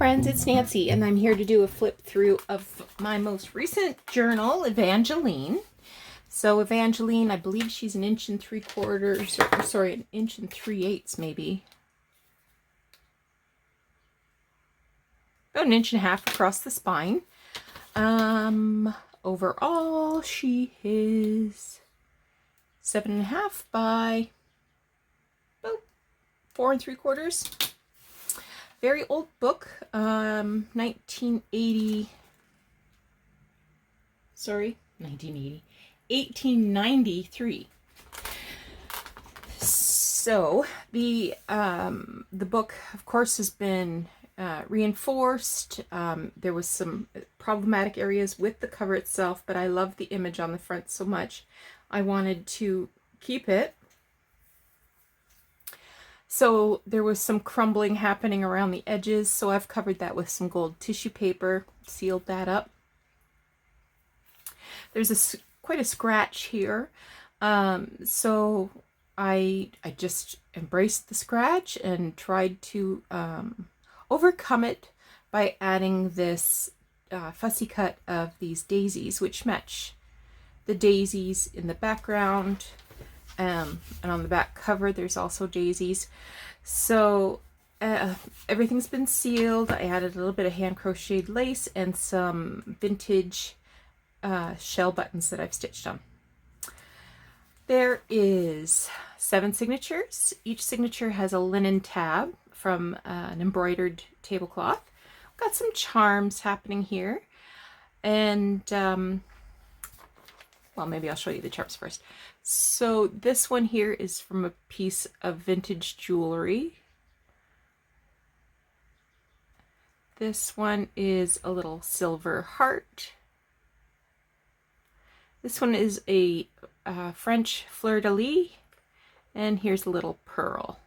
friends, it's Nancy, and I'm here to do a flip through of my most recent journal, Evangeline. So Evangeline, I believe she's 1 3/4, or sorry, 1 3/8 maybe. About 1.5 inches across the spine. Overall, she is 7.5 by about 4 3/4. Very old book, 1893. So the book, of course, has been reinforced. There was some problematic areas with the cover itself, but I love the image on the front so much, I wanted to keep it. So there was some crumbling happening around the edges, so I've covered that with some gold tissue paper, sealed that up. There's quite a scratch here, so I just embraced the scratch and tried to overcome it by adding this fussy cut of these daisies, which match the daisies in the background. And on the back cover there's also daisies. So everything's been sealed. I added a little bit of hand crocheted lace and some vintage shell buttons that I've stitched on. There is 7 signatures. Each signature has a linen tab from an embroidered tablecloth. Got some charms happening here, and well, maybe I'll show you the charms first. So this one here is from a piece of vintage jewelry. This one is a little silver heart. This one is a French fleur-de-lis, and here's a little pearl.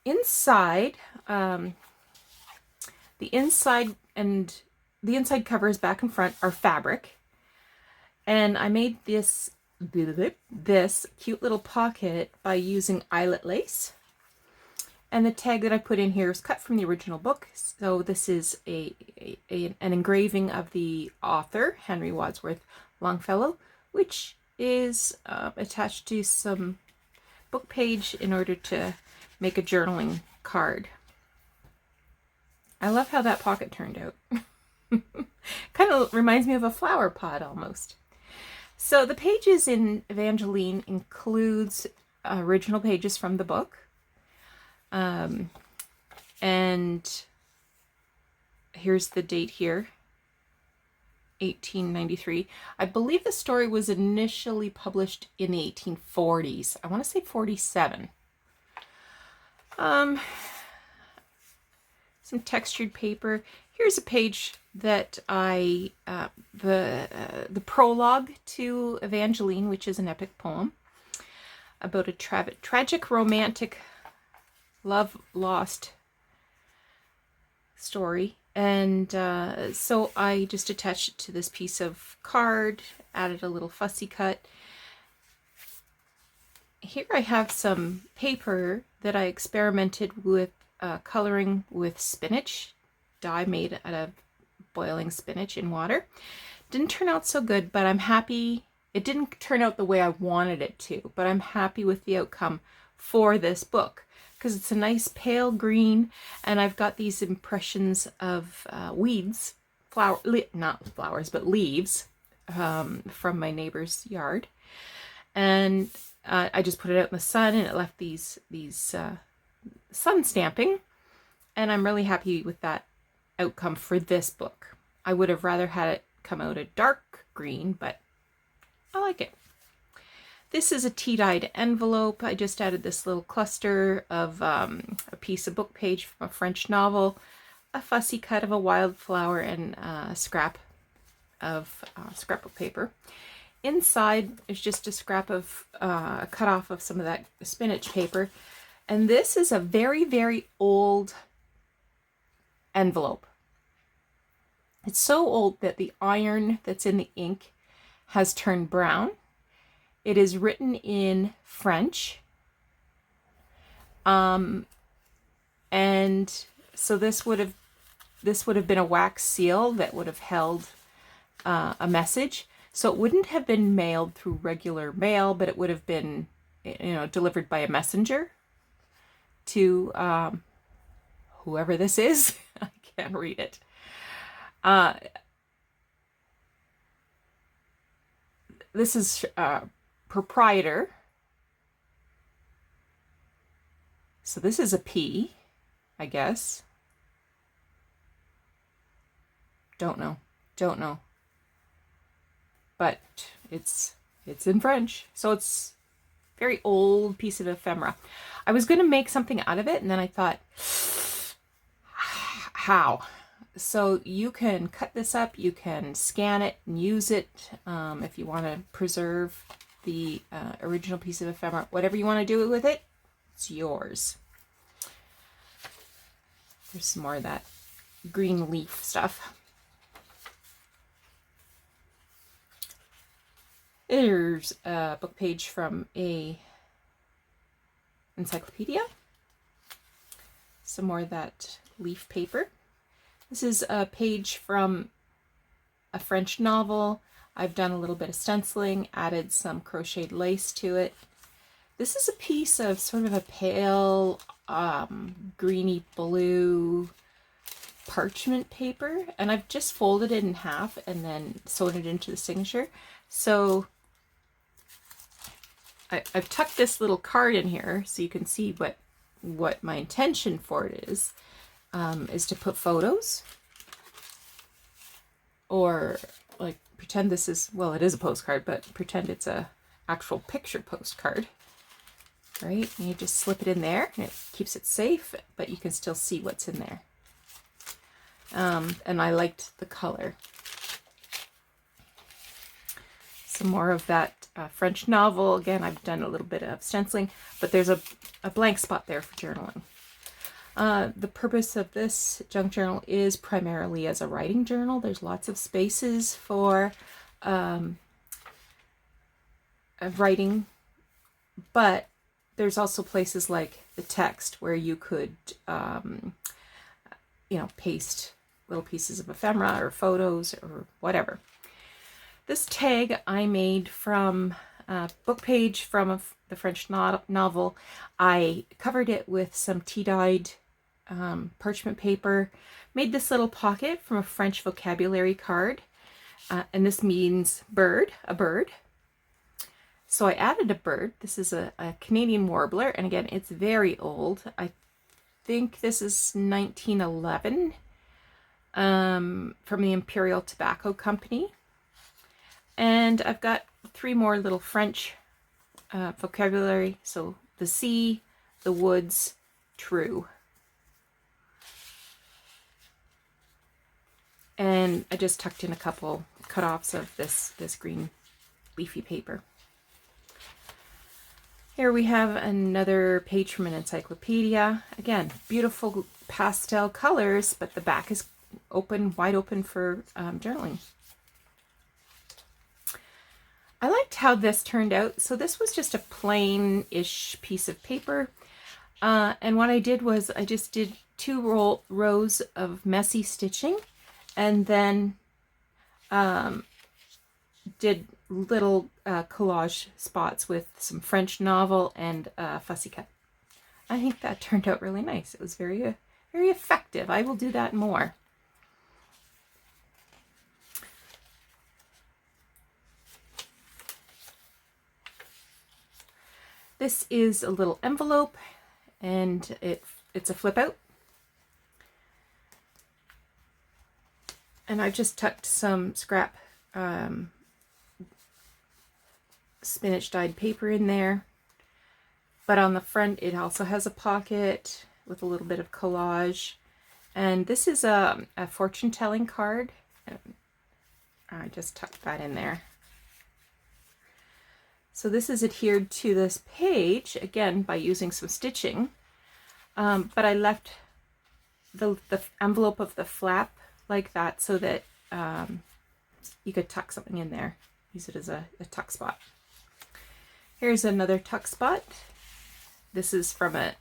Inside, the inside cover is back and front are fabric. And I made this cute little pocket by using eyelet lace. And the tag that I put in here is cut from the original book. So this is an engraving of the author, Henry Wadsworth Longfellow, which is attached to some book page in order to make a journaling card. I love how that pocket turned out. Kind of reminds me of a flower pot almost. So the pages in Evangeline includes original pages from the book. And here's the date here, 1893. I believe the story was initially published in the 1840s. I want to say 47. Some textured paper. Here's a page that the prologue to Evangeline, which is an epic poem about a tragic romantic love lost story. And so I just attached it to this piece of card, added a little fussy cut. Here I have some paper that I experimented with coloring with spinach dye made out of boiling spinach in water. Didn't turn out so good, but I'm happy. It didn't turn out the way I wanted it to, but I'm happy with the outcome for this book because it's a nice pale green, and I've got these impressions of weeds, not flowers, but leaves from my neighbor's yard. And I just put it out in the sun, and it left these sun stamping, and I'm really happy with that outcome for this book. I would have rather had it come out a dark green, but I like it. This is a tea-dyed envelope. I just added this little cluster of a piece of book page from a French novel, a fussy cut of a wildflower, and a scrap of scrapbook paper. Inside is just a scrap of a cut off of some of that spinach paper. And this is a very, very old envelope. It's so old that the iron that's in the ink has turned brown. It is written in French. And so this would have been a wax seal that would have held a message. So it wouldn't have been mailed through regular mail, but it would have been, delivered by a messenger to whoever this is. I can't read it. This is proprietor. So this is a P, I guess. Don't know. But it's in French. So it's a very old piece of ephemera. I was going to make something out of it, and then I thought, how? So you can cut this up, you can scan it and use it if you want to preserve the original piece of ephemera. Whatever you want to do with it, it's yours. There's some more of that green leaf stuff. There's a book page from a encyclopedia. Some more of that leaf paper. This is a page from a French novel. I've done a little bit of stenciling, added some crocheted lace to it. This is a piece of sort of a pale greeny blue parchment paper, and I've just folded it in half and then sewed it into the signature. So I've tucked this little card in here so you can see what my intention for it is to put photos, or like pretend this is, well, it is a postcard, but pretend it's a actual picture postcard, right? And you just slip it in there and it keeps it safe, but you can still see what's in there. And I liked the color. Some more of that French novel. Again, I've done a little bit of stenciling, but there's a blank spot there for journaling. The purpose of this junk journal is primarily as a writing journal. There's lots of spaces for writing, but there's also places like the text where you could, paste little pieces of ephemera or photos or whatever. This tag I made from a book page from the French novel. I covered it with some tea-dyed parchment paper, made this little pocket from a French vocabulary card, and this means bird, a bird. So I added a bird. This is a Canadian warbler, and again, it's very old. I think this is 1911 from the Imperial Tobacco Company. And I've got 3 more little French vocabulary. So the sea, the woods, true. And I just tucked in a couple cut-offs of this green leafy paper. Here we have another page from an encyclopedia. Again, beautiful pastel colors, but the back is open, wide open for journaling. I liked how this turned out. So this was just a plain-ish piece of paper. And what I did was I just did 2 rows of messy stitching, and then did little collage spots with some French novel and fussy cut. I think that turned out really nice. It was very, very effective. I will do that more. This is a little envelope, and it's a flip out. And I just tucked some scrap spinach dyed paper in there. But on the front, it also has a pocket with a little bit of collage. And this is a fortune-telling card. I just tucked that in there. So this is adhered to this page, again, by using some stitching. But I left the envelope of the flap like that so that you could tuck something in there. Use it as a tuck spot. Here's another tuck spot. This is from a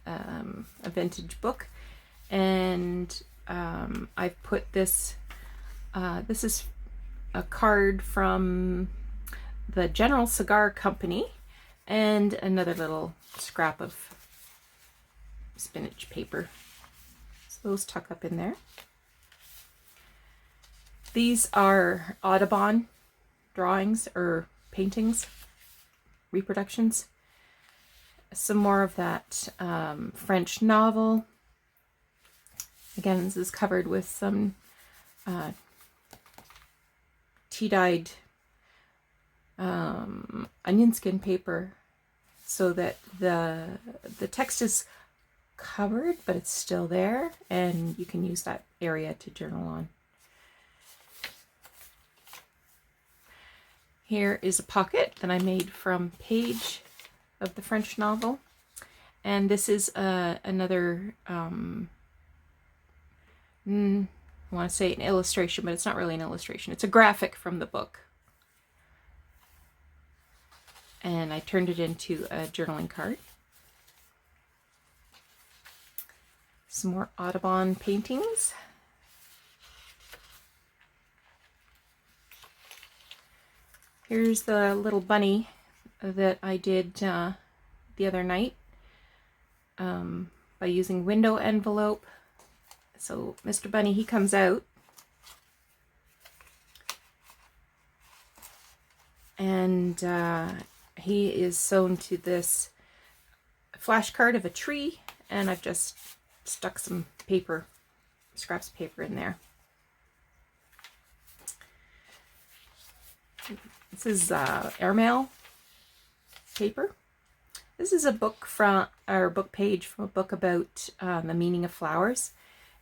vintage book. And I've put this, this is a card from the General Cigar Company, and another little scrap of spinach paper. So those tuck up in there. These are Audubon drawings or paintings, reproductions. Some more of that French novel. Again, this is covered with some tea-dyed onion skin paper, so that the text is covered, but it's still there, and you can use that area to journal on. Here is a pocket that I made from page of the French novel, and this is another I want to say an illustration, but it's not really an illustration. It's a graphic from the book. And I turned it into a journaling card. Some more Audubon paintings. Here's the little bunny that I did the other night by using window envelope. So Mr. Bunny, he comes out, and he is sewn to this flashcard of a tree, and I've just stuck some paper, scraps of paper in there. This is airmail paper. This is a book book page from a book about the meaning of flowers.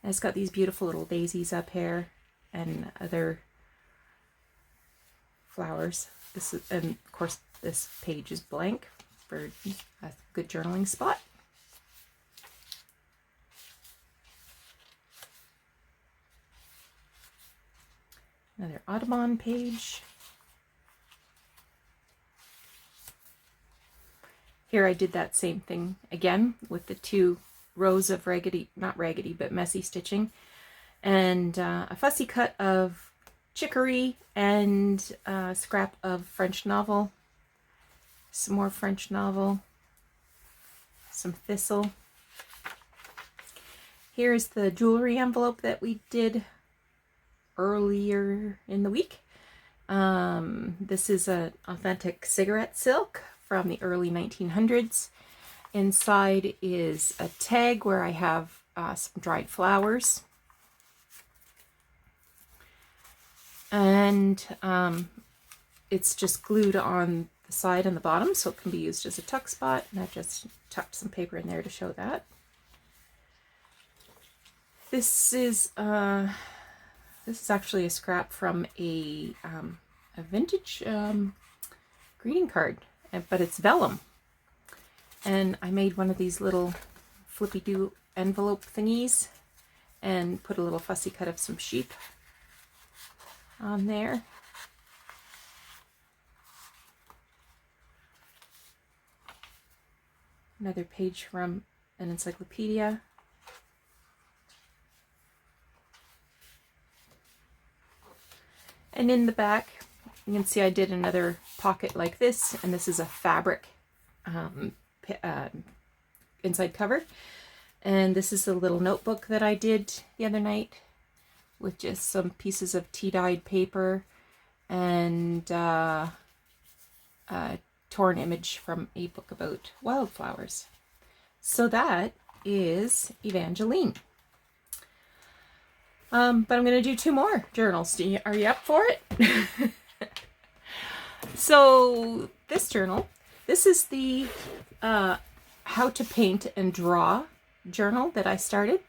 And it's got these beautiful little daisies up here and other flowers. And of course, this page is blank for a good journaling spot. Another Audubon page. Here I did that same thing again with the 2 rows of not raggedy, but messy stitching, and a fussy cut of chicory and a scrap of French novel, some more French novel, some thistle. Here's the jewelry envelope that we did earlier in the week. This is an authentic cigarette silk from the early 1900s. Inside is a tag where I have some dried flowers. And it's just glued on the side and the bottom, so it can be used as a tuck spot. And I've just tucked some paper in there to show that. This is actually a scrap from a vintage greeting card, but it's vellum. And I made one of these little flippy-do envelope thingies and put a little fussy cut of some sheep on there. Another page from an encyclopedia. And in the back, you can see I did another pocket like this, and this is a fabric inside cover. And this is a little notebook that I did the other night with just some pieces of tea-dyed paper and a torn image from a book about wildflowers. So that is Evangeline. But I'm going to do 2 more journals. Are you up for it? So this journal, this is the how to paint and draw journal that I started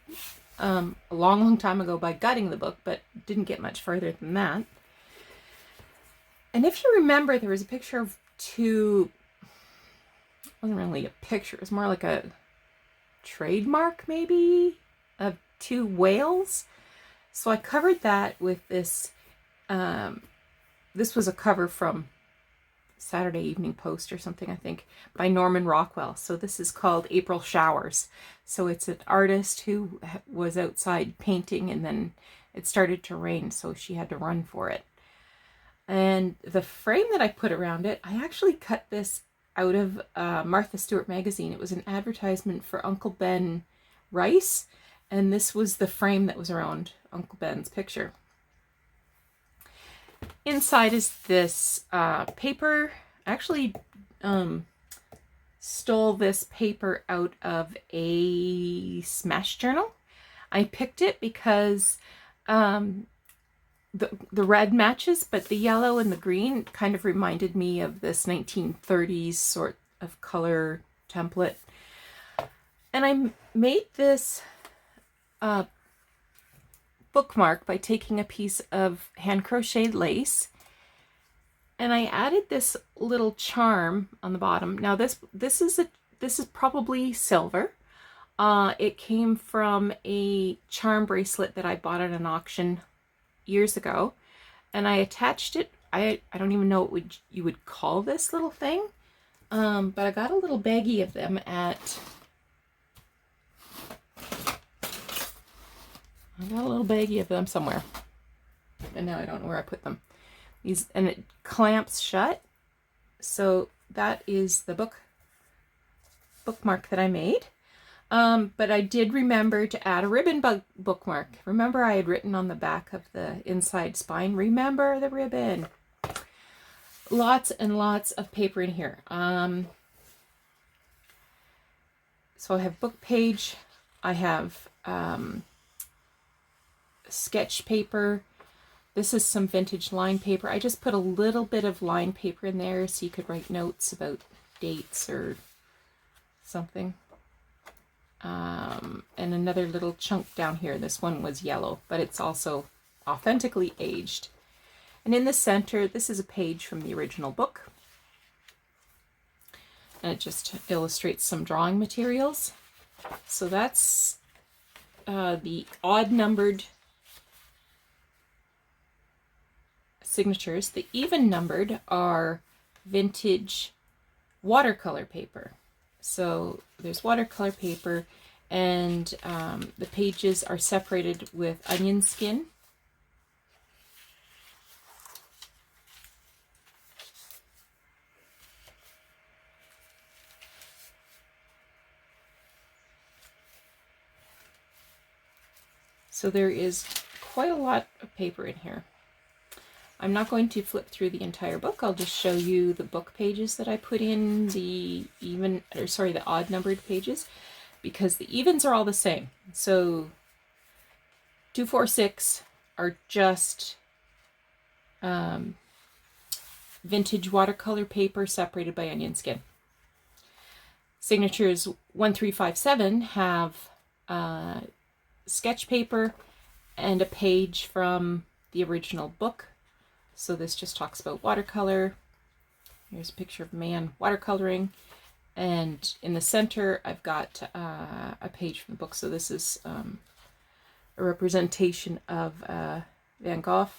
a long time ago by gutting the book, but didn't get much further than that. And if you remember, there was a picture of 2, it wasn't really a picture, it was more like a trademark maybe, of 2 whales. So I covered that with this, this was a cover from Saturday Evening Post or something, I think, by Norman Rockwell. So this is called April Showers. So it's an artist who was outside painting, and then it started to rain, so she had to run for it. And the frame that I put around it, I actually cut this out of Martha Stewart magazine. It was an advertisement for Uncle Ben rice, and this was the frame that was around Uncle Ben's picture. Inside is this paper. I actually stole this paper out of a Smash journal. I picked it because the red matches, but the yellow and the green kind of reminded me of this 1930s sort of color template. And I made this bookmark by taking a piece of hand crocheted lace, and I added this little charm on the bottom. Now this is probably silver. It came from a charm bracelet that I bought at an auction years ago, and I attached it. I don't even know what you would call this little thing, but I got a little baggie of them at. I got a little baggie of them somewhere, and now I don't know where I put them. These, and it clamps shut. So that is the bookmark that I made. But I did remember to add a ribbon bookmark. Remember, I had written on the back of the inside spine, remember the ribbon. Lots and lots of paper in here. So I have book page. I have sketch paper. This is some vintage line paper. I just put a little bit of line paper in there so you could write notes about dates or something. And another little chunk down here. This one was yellow, but it's also authentically aged. And in the center, this is a page from the original book. And it just illustrates some drawing materials. So that's the odd numbered signatures. The even numbered are vintage watercolor paper. So there's watercolor paper, and the pages are separated with onion skin. So there is quite a lot of paper in here. I'm not going to flip through the entire book. I'll just show you the book pages that I put in, the odd numbered pages, because the evens are all the same. So 2, 4, 6 are just vintage watercolor paper separated by onion skin. Signatures 1, 3, 5, 7 have sketch paper and a page from the original book. So this just talks about watercolor. Here's a picture of a man watercoloring. And in the center, I've got a page from the book. So this is a representation of Van Gogh.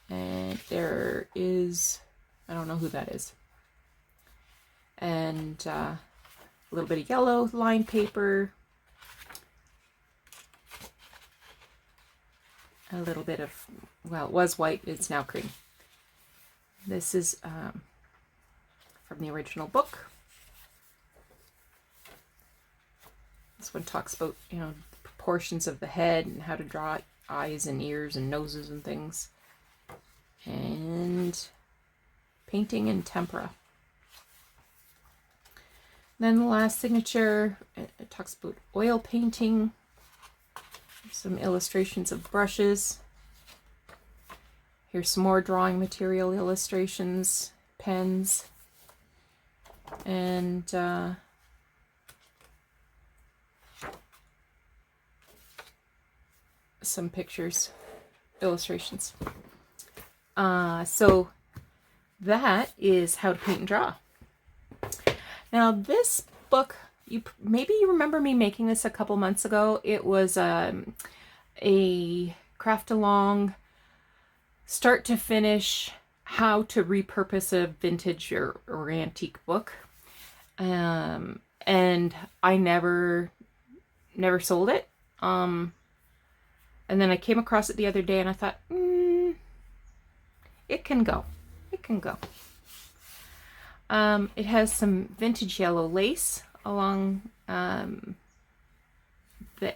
And there is, I don't know who that is. And a little bit of yellow line paper. A little bit of, well, it was white, it's now cream. This is from the original book. This one talks about, the proportions of the head and how to draw eyes and ears and noses and things. And painting in tempera. Then the last signature, it talks about oil painting. Some illustrations of brushes. Here's some more drawing material illustrations, pens, and some pictures, illustrations. So that is How to Paint and Draw. Now this book, maybe you remember me making this a couple months ago. It was a craft along, start to finish, how to repurpose a vintage or antique book. And I never sold it. And then I came across it the other day and I thought, it can go. It can go. It has some vintage yellow lace along the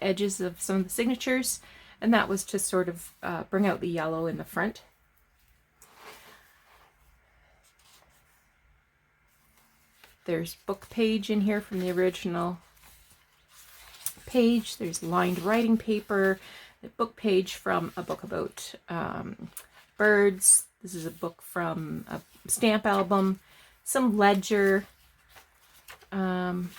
edges of some of the signatures, and that was to sort of bring out the yellow in the front. There's book page in here from the original page. There's lined writing paper, the book page from a book about birds. This is a book from a stamp album, some ledger, and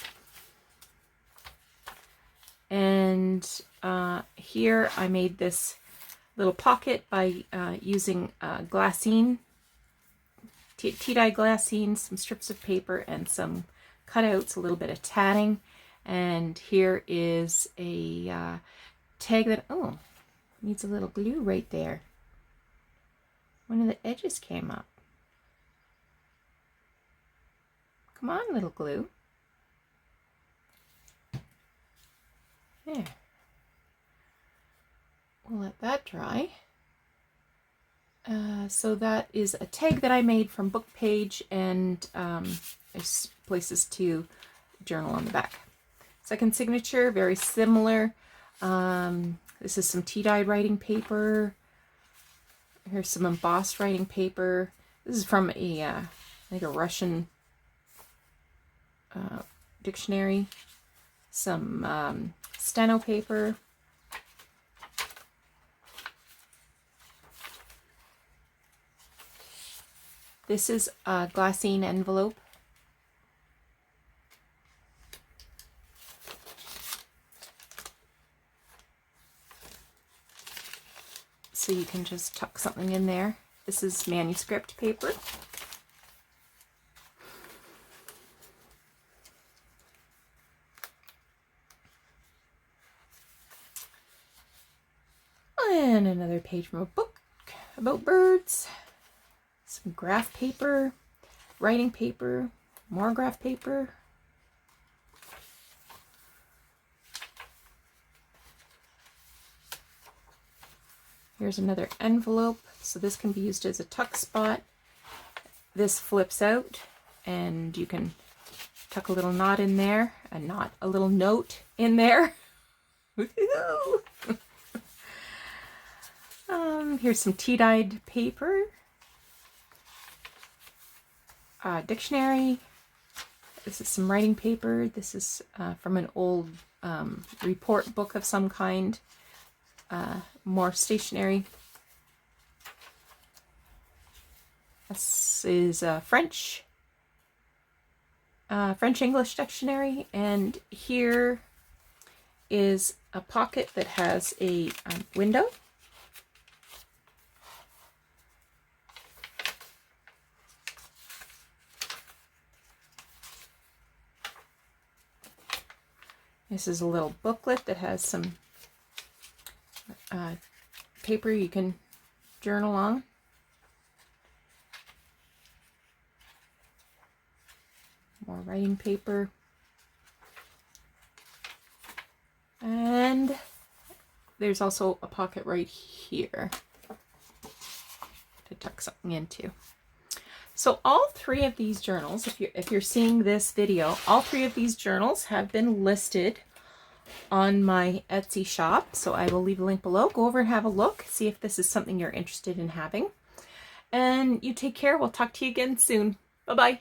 here I made this little pocket by using glassine, tea-dye glassine, some strips of paper, and some cutouts, a little bit of tatting. And here is a tag that, oh, needs a little glue right there. One of the edges came up. Come on, little glue. There. We'll let that dry. So that is a tag that I made from book page, and there's places to journal on the back. Second signature, very similar. This is some tea-dyed writing paper. Here's some embossed writing paper. This is from a like a Russian dictionary. Some steno paper. This is a glassine envelope. So you can just tuck something in there. This is manuscript paper. And another page from a book about birds. Some graph paper, writing paper, more graph paper. Here's another envelope. So this can be used as a tuck spot. This flips out and you can tuck a little knot in there, a little note in there. Here's some tea-dyed paper. Dictionary. This is some writing paper. This is from an old report book of some kind. More stationery. This is French English dictionary, and here is a pocket that has a window. This is a little booklet that has some paper you can journal on. More writing paper. And there's also a pocket right here to tuck something into. So all three of these journals, if you're seeing this video, all three of these journals have been listed on my Etsy shop. So I will leave a link below. Go over and have a look. See if this is something you're interested in having. And you take care. We'll talk to you again soon. Bye-bye.